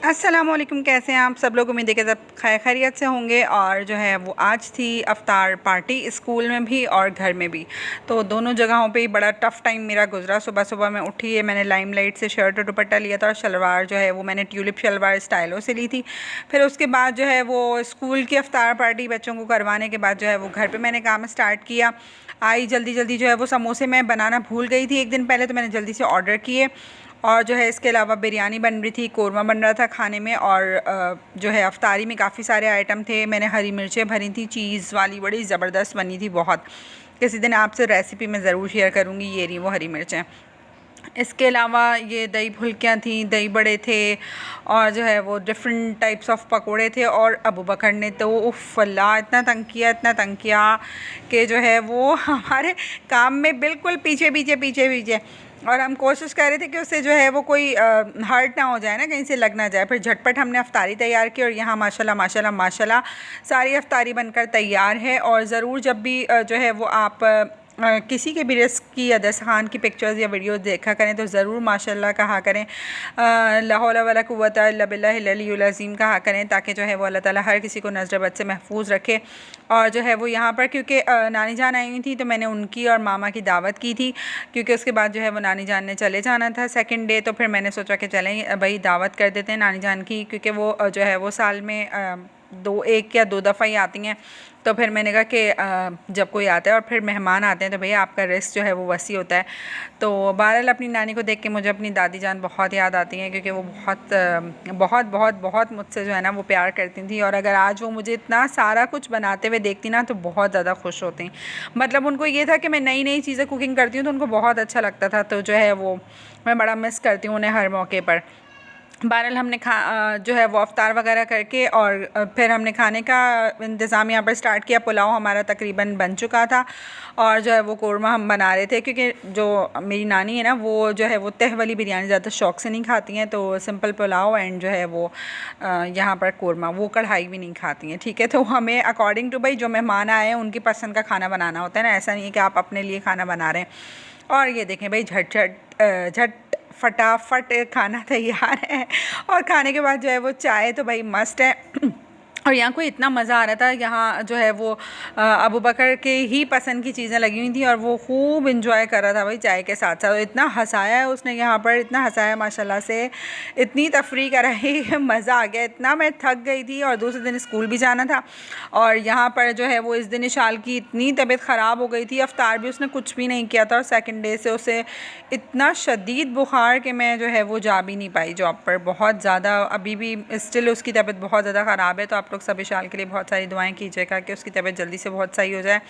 अस्सलामुअलैकुम, कैसे हैं आप सब लोग। उम्मीद है कि सब खैरियत से होंगे। और जो है वो आज थी अफ्तार पार्टी, स्कूल में भी और घर में भी, तो दोनों जगहों पे ही बड़ा टफ़ टाइम मेरा गुजरा। सुबह सुबह मैं उठी है, मैंने लाइमलाइट से शर्ट और दुपट्टा लिया था और शलवार जो है वो मैंने ट्यूलिप शलवार स्टाइलों से ली थी। फिर उसके बाद जो है वो स्कूल की अफ्तार पार्टी बच्चों को करवाने के बाद जो है वो घर पर मैंने काम स्टार्ट किया। आई जल्दी जल्दी जो है वो समोसे मैं बनाना भूल गई थी एक दिन पहले, तो मैंने जल्दी से ऑर्डर किए। और जो है इसके अलावा बिरयानी बन रही थी, कोरमा बन रहा था खाने में, और जो है अफ्तारी में काफ़ी सारे आइटम थे। मैंने हरी मिर्चें भरी थी चीज़ वाली, बड़ी ज़बरदस्त बनी थी बहुत। किसी दिन आपसे रेसिपी मैं ज़रूर शेयर करूँगी। ये रही वो हरी मिर्चें। इसके अलावा ये दही फुल्कियाँ थी, दही बड़े थे, और जो है वो डिफरेंट टाइप्स ऑफ पकोड़े थे। और अबू बकर ने तो उफ़ अल्लाह इतना तंग किया कि जो है वो हमारे काम में बिल्कुल पीछे पीछे पीछे पीछे। और हम कोशिश कर रहे थे कि उससे जो है वो कोई हर्ट ना हो जाए ना, कहीं से लग ना जाए। फिर झटपट हमने अफ्तारी तैयार की और यहाँ माशाल्लाह माशाल्लाह माशाल्लाह सारी अफ्तारी बनकर तैयार है। और ज़रूर जब भी जो है वो आप किसी के भी रिस्क की या दस्तरखान की पिक्चर्स या वीडियोस देखा करें तो ज़रूर माशाल्लाह कहा करें, ला हौला वला कुव्वता इल्ला बिल्लाहिल अलियुल अज़ीम कहा करें, ताकि जो है वो अल्लाह ताला हर किसी को नज़र बद से महफूज रखे। और जो है वो यहाँ पर क्योंकि नानी जान आई हुई थी तो मैंने उनकी और मामा की दावत की थी, क्योंकि उसके बाद जो है वो नानी जान ने चले जाना था सेकंड डे। तो फिर मैंने सोचा कि चलें भाई दावत कर देते हैं नानी जान की, क्योंकि वो जो है वो साल में एक या दो दफ़ा ही आती हैं। तो फिर मैंने कहा कि जब कोई आता है और फिर मेहमान आते हैं तो भैया आपका रिस्क जो है वो वसी होता है। तो बहरहाल अपनी नानी को देख के मुझे अपनी दादी जान बहुत याद आती हैं, क्योंकि वो बहुत बहुत बहुत मुझसे जो है ना वो प्यार करती थी। और अगर आज वो मुझे इतना सारा कुछ बनाते हुए देखती ना तो बहुत ज़्यादा खुश होती। मतलब उनको ये था कि मैं नई नई चीज़ें कुकिंग करती हूँ तो उनको बहुत अच्छा लगता था। तो जो है वो मैं बड़ा मिस करती हूँ उन्हें हर मौके पर। बहरहाल हमने जो है वो अफ्तार वगैरह करके और फिर हमने खाने का इंतज़ाम यहाँ पर स्टार्ट किया। पुलाव हमारा तकरीबन बन चुका था और जो है वो कोरमा हम बना रहे थे, क्योंकि जो मेरी नानी है ना वो जो है वो तह वाली बिरयानी ज़्यादा शौक़ से नहीं खाती हैं, तो सिंपल पुलाव एंड जो है वो यहाँ पर कोरमा, वो कढ़ाई भी नहीं खाती हैं। ठीक है, तो हमें अकॉर्डिंग टू भाई जो मेहमान आए हैं उनकी पसंद का खाना बनाना होता है ना, ऐसा नहीं है कि आप अपने लिए खाना बना रहे हैं। और ये देखें भाई झट फटाफट खाना तैयार है। और खाने के बाद जो है वो चाय तो भाई मस्ट है। और यहाँ को इतना मज़ा आ रहा था, यहाँ जो है वो अबू बकर के ही पसंद की चीज़ें लगी हुई थी और वो खूब इंजॉय कर रहा था भाई चाय के साथ साथ। इतना हंसाया है उसने यहाँ पर, इतना हंसाया माशाल्लाह से, इतनी तफरी कराई मज़ा आ गया। इतना मैं थक गई थी और दूसरे दिन स्कूल भी जाना था। और यहाँ पर जो है वो इस दिन इशाल की इतनी तबीयत ख़राब हो गई थी, अफ्तार भी उसने कुछ भी नहीं किया था और सेकेंड डे से उसे इतना शदीद बुखार कि मैं जो है वो जा भी नहीं पाई जॉब पर। बहुत ज़्यादा अभी भी स्टिल उसकी तबीयत बहुत ज़्यादा ख़राब है। तो आप लोग सब इशाल के लिए बहुत सारी दुआएं कीजिएगा कि उसकी तबीयत जल्दी से बहुत सही हो जाए,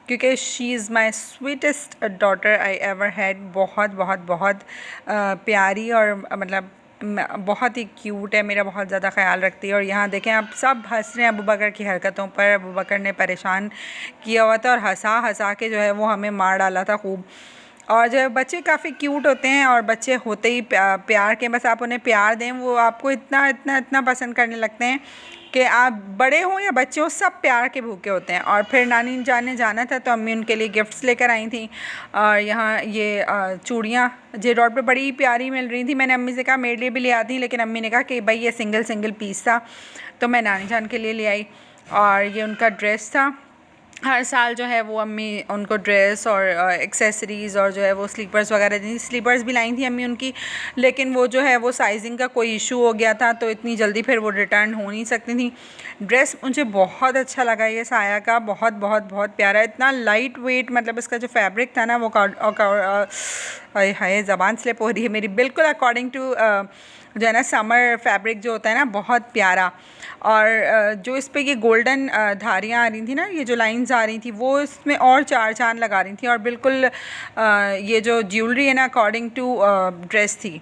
क्योंकि she is my sweetest daughter I ever had. बहुत बहुत बहुत प्यारी और मतलब बहुत ही क्यूट है, मेरा बहुत ज़्यादा ख्याल रखती है। और यहाँ देखें आप सब हंस रहे हैं अबू बकर की हरकतों पर। अबू बकर ने परेशान किया हुआ था और हंसा हंसा के जो है वो हमें मार डाला था खूब। और जो बच्चे काफ़ी क्यूट होते हैं और बच्चे होते ही प्यार के, बस आप उन्हें प्यार दें वो आपको इतना इतना इतना पसंद करने लगते हैं कि आप बड़े हों या बच्चे हों सब प्यार के भूखे होते हैं। और फिर नानी जान ने जाना था तो अम्मी उनके लिए गिफ्ट्स लेकर आई थी। और यहाँ ये चूड़ियाँ जे रोड पे बड़ी प्यारी मिल रही थी। मैंने अम्मी से कहा मेरे लिए भी ले आती, लेकिन अम्मी ने कहा कि भाई ये सिंगल सिंगल पीस था, तो मैं नानी जान के लिए ले आई। और ये उनका ड्रेस था। हर साल जो है वो अम्मी उनको ड्रेस और एक्सेसरीज़ और जो है वो स्लीपर्स वगैरह दी। स्लीपर्स भी लाई थी अम्मी उनकी, लेकिन वो जो है वो साइजिंग का कोई इशू हो गया था तो इतनी जल्दी फिर वो रिटर्न हो नहीं सकती थी। ड्रेस मुझे बहुत अच्छा लगा, ये साया का बहुत बहुत बहुत प्यारा, इतना लाइट वेट, मतलब इसका जो फैब्रिक था ना वो हाय ज़बान स्लिप हो रही है मेरी, बिल्कुल अकॉर्डिंग टू जो है ना समर फैब्रिक जो होता है ना, बहुत प्यारा। और जो इस पे ये गोल्डन धारियाँ आ रही थी ना, ये जो लाइंस आ रही थी वो इसमें और चार चांद लगा रही थी। और बिल्कुल ये जो ज्वेलरी है ना अकॉर्डिंग टू ड्रेस थी।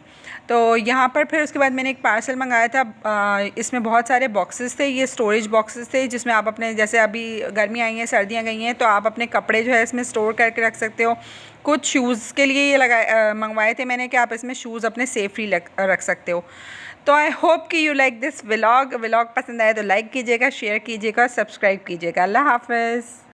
तो यहाँ पर फिर उसके बाद मैंने एक पार्सल मंगाया था। इसमें बहुत सारे बॉक्सेस थे, ये स्टोरेज बॉक्सेस थे जिसमें आप अपने, जैसे अभी गर्मी आई हैं सर्दियाँ गई हैं तो आप अपने कपड़े जो है इसमें स्टोर करके रख सकते हो। कुछ शूज़ के लिए ये मंगवाए थे मैंने कि आप इसमें शूज़ अपने सेफली रख सकते हो। तो आई होप कि यू लाइक दिस व्लॉग पसंद आए तो लाइक कीजिएगा, शेयर कीजिएगा, सब्सक्राइब कीजिएगा। अल्लाह हाफ़िज़।